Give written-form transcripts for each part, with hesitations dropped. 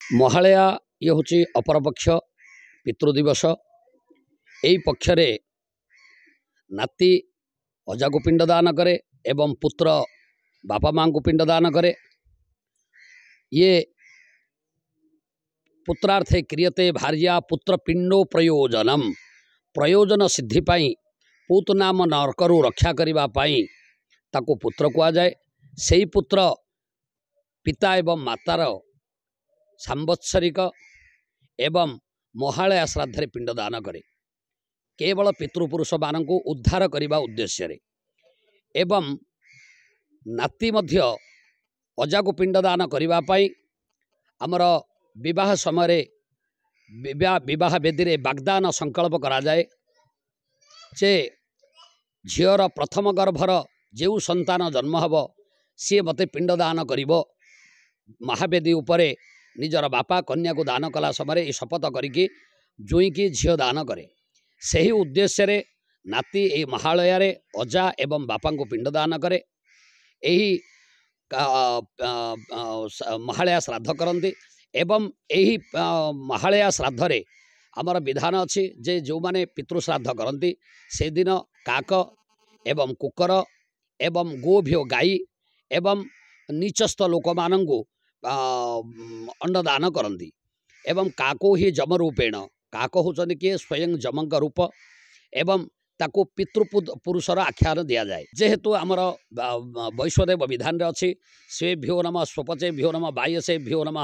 महालया ये हूँ अपरपक्ष पितृदिवस। यही पक्षरे नाती अजा को पिंडदान करे एवं पुत्र बापा माँ को पिंडदान करे। ये पुत्रार्थे क्रियते भार्या पुत्र पिंडो प्रयोजनम। प्रयोजन सिद्धिपाई पूत नाम नरकरू रक्षा करने ताको पुत्र कह जाए। से ही पुत्र पिता एवं मातार सांवत्सरिक एवं महालया श्राद्ध पिंडदान करे केवल पितृपुरुष मान को उद्धार करने उद्देश्य रे। एवं नाती मध्य अजा को पिंडदान करने आमर विवाह समय विवाह बेदी वाग्दान संकल्प करा जाए जे झीर प्रथम गर्भर जो संतान जन्म हब सी मते पिंडदान करिवो। महावेदी उपरे निजर बापा कन्या को दान कला समय शपथ करिकी जुई की झील दान करे। सही उद्देश्य रे नाती ए महालया रे अजा एवं बापा को पिंडदान करे। यही महालया श्राद्ध करती एवं यही महालया श्राद्ध रे आमर विधान अच्छी जे जो माने पितृश्राद्ध करती से दिन काक एवं कुकर एवं गोभ्य गाई एवं नीचस्थ लोक मानू अन्नदान करती। एवं काको ही जमरूपेण काक होचन किए स्वयं जमंक रूप एवं ताको पितृपुरुषर आख्यान दि जाए। जेहेतु आमर वैश्वदेव विधान अच्छी स्वेभ्यो नम स्वपचेभ्यो नम बायसेभ्यो नम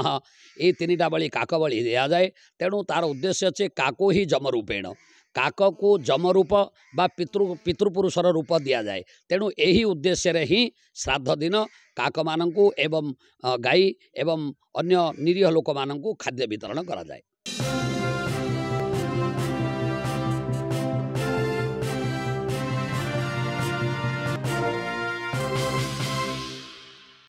ये तीनटा बड़ी काक बड़ी दि जाए। तेणु तार उद्देश्य अच्छे काको ही जमरूपेण काक को जमरूप बा पितृपुरुषर रूप दि जाए। तेणु यही उद्देश्य रे ही श्राद्ध दिन काक मानू एवं गाई एवं अन्य निरीह लोक मानू खाद्य वितरण करा जाए।